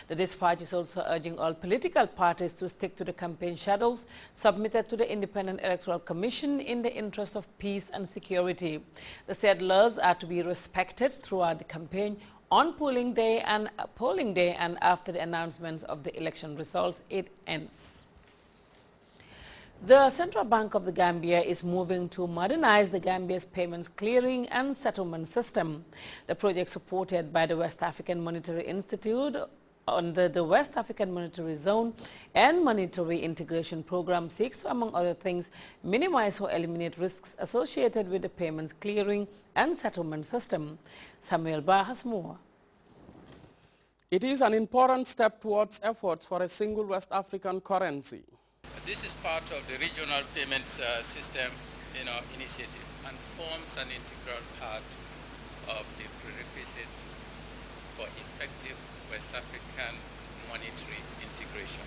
The dispatch is also urging all political parties to stick to the campaign schedules submitted to the Independent Electoral Commission in the interest of peace and security. The said laws are to be respected throughout the campaign on polling day and after the announcement of the election results, it ends. The Central Bank of the Gambia is moving to modernize the Gambia's payments clearing and settlement system. The project, supported by the West African Monetary Institute under the West African Monetary Zone and Monetary Integration Program, seeks to, among other things, minimize or eliminate risks associated with the payments clearing and settlement system. Samuel Ba has more. It is an important step towards efforts for a single West African currency. This is part of the regional payments system initiative and forms an integral part of the prerequisite for effective West African monetary integration.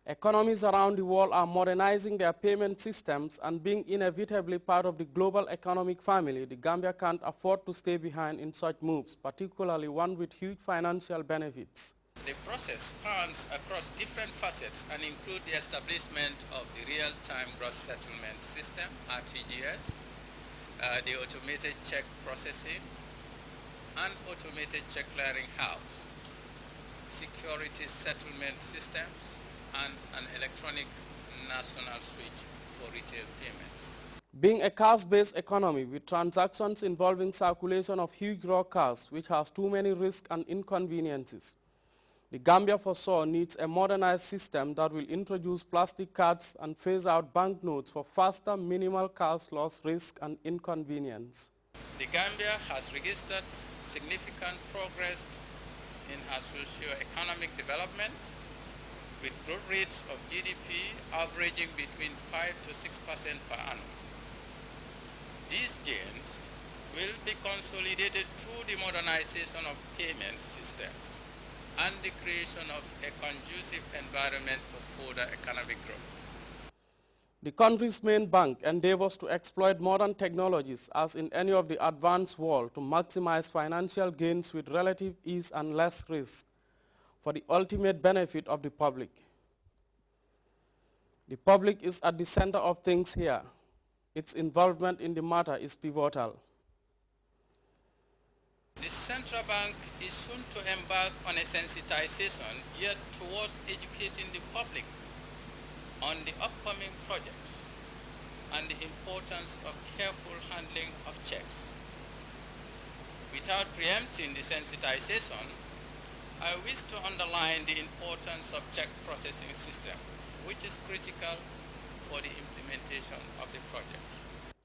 Economies around the world are modernizing their payment systems, and being inevitably part of the global economic family, the Gambia can't afford to stay behind in such moves, particularly one with huge financial benefits. The process spans across different facets and include the establishment of the real-time gross settlement system, RTGS, the automated check processing, and automated check clearing house, security settlement systems, and an electronic national switch for retail payments. Being a cash-based economy with transactions involving circulation of huge raw cash, which has too many risks and inconveniences, the Gambia foresaw needs a modernized system that will introduce plastic cards and phase out banknotes for faster minimal cash loss, risk and inconvenience. The Gambia has registered significant progress in her socio-economic development, with growth rates of GDP averaging between 5 to 6% per annum. These gains will be consolidated through the modernization of payment systems and the creation of a conducive environment for further economic growth. The country's main bank endeavors to exploit modern technologies, as in any of the advanced world, to maximize financial gains with relative ease and less risk for the ultimate benefit of the public. The public is at the center of things here. Its involvement in the matter is pivotal. The central bank is soon to embark on a sensitization geared towards educating the public on the upcoming projects and the importance of careful handling of checks. Without preempting the sensitization, I wish to underline the importance of check processing system, which is critical for the implementation of the project.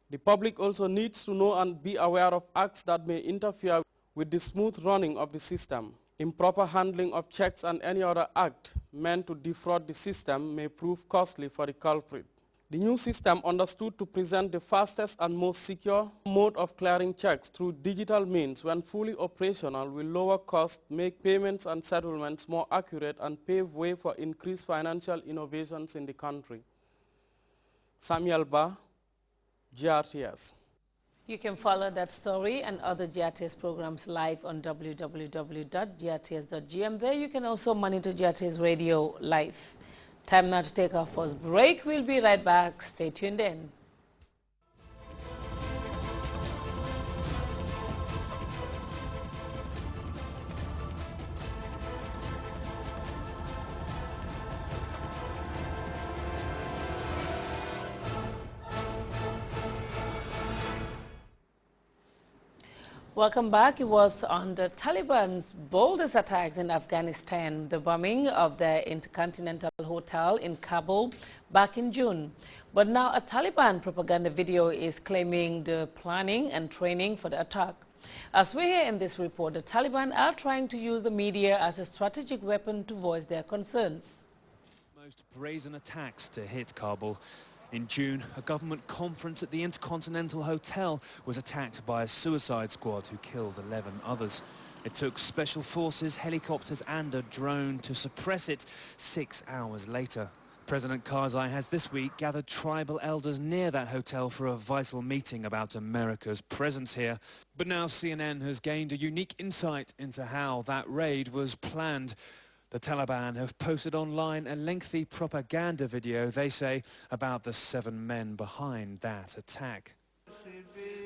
The public also needs to know and be aware of acts that may interfere with the smooth running of the system. Improper handling of checks and any other act meant to defraud the system may prove costly for the culprit. The new system, understood to present the fastest and most secure mode of clearing checks through digital means, when fully operational, will lower costs, make payments and settlements more accurate, and pave way for increased financial innovations in the country. Samuel Ba, GRTS. You can follow that story and other GRTS programs live on www.grts.gm. There you can also monitor GRTS Radio live. Time now to take our first break. We'll be right back. Stay tuned in. Welcome back. It was on the Taliban's boldest attacks in Afghanistan, the bombing of the Intercontinental Hotel in Kabul back in June. But now a Taliban propaganda video is claiming the planning and training for the attack. As we hear in this report, the Taliban are trying to use the media as a strategic weapon to voice their concerns. Most brazen attacks to hit Kabul. In June, a government conference at the Intercontinental Hotel was attacked by a suicide squad who killed 11 others. It took special forces, helicopters and a drone to suppress it 6 hours later. President Karzai has this week gathered tribal elders near that hotel for a vital meeting about America's presence here. But now CNN has gained a unique insight into how that raid was planned. The Taliban have posted online a lengthy propaganda video, they say, about the 7 men behind that attack.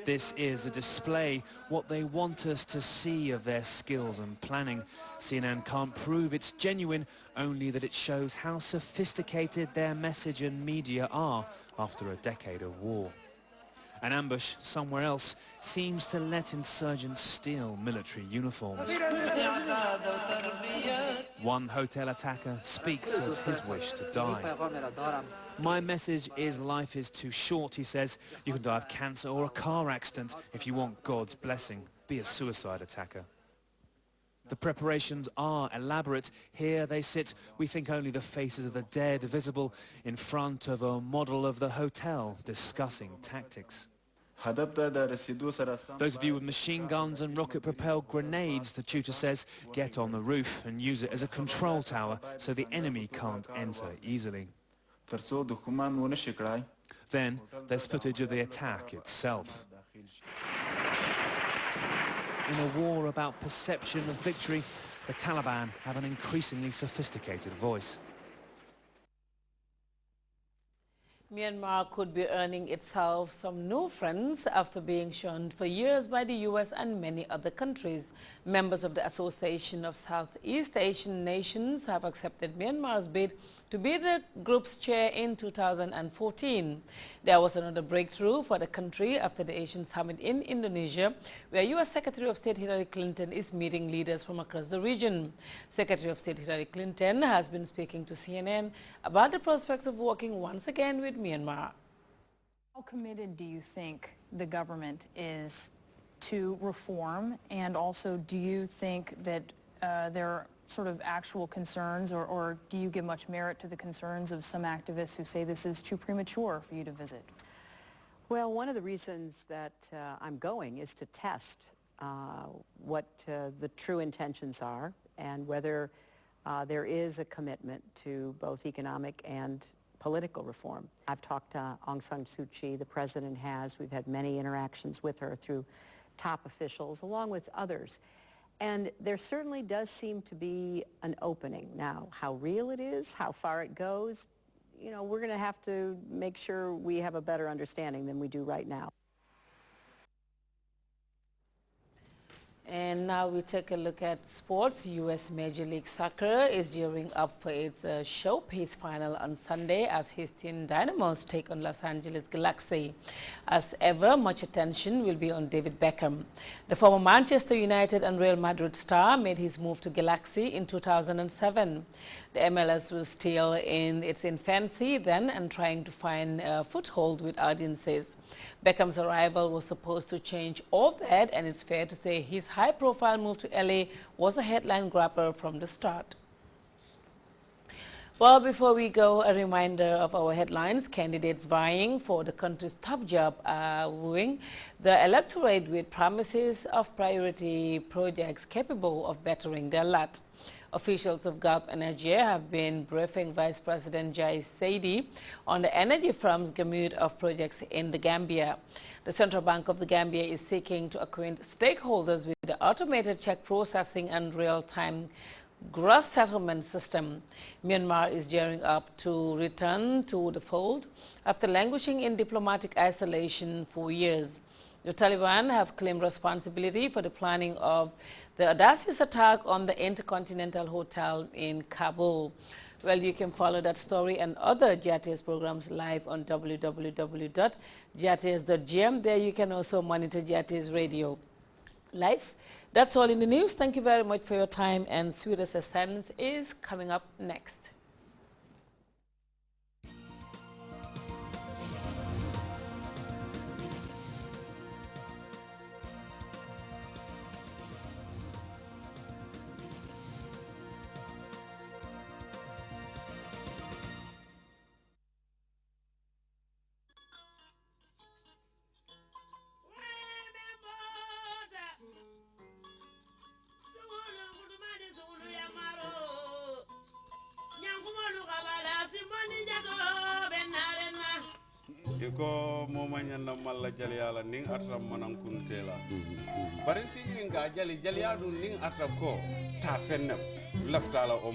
This is a display, what they want us to see of their skills and planning. CNN can't prove it's genuine, only that it shows how sophisticated their message and media are after a decade of war. An ambush somewhere else seems to let insurgents steal military uniforms. One hotel attacker speaks of his wish to die. My message is life is too short, he says. You can die of cancer or a car accident. If you want God's blessing, be a suicide attacker. The preparations are elaborate. Here they sit, we think only the faces of the dead visible in front of a model of the hotel discussing tactics. Those of you with machine guns and rocket-propelled grenades, the tutor says, get on the roof and use it as a control tower so the enemy can't enter easily. Then there's footage of the attack itself. In a war about perception of victory, the Taliban have an increasingly sophisticated voice. Myanmar could be earning itself some new friends after being shunned for years by the U.S. and many other countries. Members of the Association of Southeast Asian Nations have accepted Myanmar's bid to be the group's chair in 2014. There was another breakthrough for the country after the Asian Summit in Indonesia, where U.S. Secretary of State Hillary Clinton is meeting leaders from across the region. Secretary of State Hillary Clinton has been speaking to CNN about the prospects of working once again with Myanmar. How committed do you think the government is to reform, and also do you think that there are sort of actual concerns, or do you give much merit to the concerns of some activists who say this is too premature for you to visit? Well, one of the reasons that I'm going is to test what the true intentions are and whether there is a commitment to both economic and political reform. I've talked to Aung San Suu Kyi, the president has. We've had many interactions with her through top officials, along with others. And there certainly does seem to be an opening. Now, how real it is, how far it goes, you know, we're going to have to make sure we have a better understanding than we do right now. And now we take a look at sports. U.S. Major League Soccer is gearing up for its showpiece final on Sunday as Houston Dynamos take on Los Angeles Galaxy. As ever, much attention will be on David Beckham. The former Manchester United and Real Madrid star made his move to Galaxy in 2007. The MLS was still in its infancy then and trying to find a foothold with audiences. Beckham's arrival was supposed to change all that, and it's fair to say his high-profile move to LA was a headline grabber from the start. Well, before we go, a reminder of our headlines. Candidates vying for the country's top job are wooing the electorate with promises of priority projects capable of bettering their lot. Officials of Gulf Energy have been briefing Vice President Jai Saidi on the energy firm's gamut of projects in the Gambia. The Central Bank of the Gambia is seeking to acquaint stakeholders with the automated check processing and real-time gross settlement system. Myanmar is gearing up to return to the fold after languishing in diplomatic isolation for years. The Taliban have claimed responsibility for the planning of the audacious attack on the Intercontinental Hotel in Kabul. Well, you can follow that story and other GRTS programs live on www.grts.gm. There you can also monitor GRTS Radio live. That's all in the news. Thank you very much for your time, and Sweet Assistance is coming up next. Iko momanyanda malla jaliala ning atra manan kuntela bari si nga jali jaliadu ning atra ko ta fennem laftala o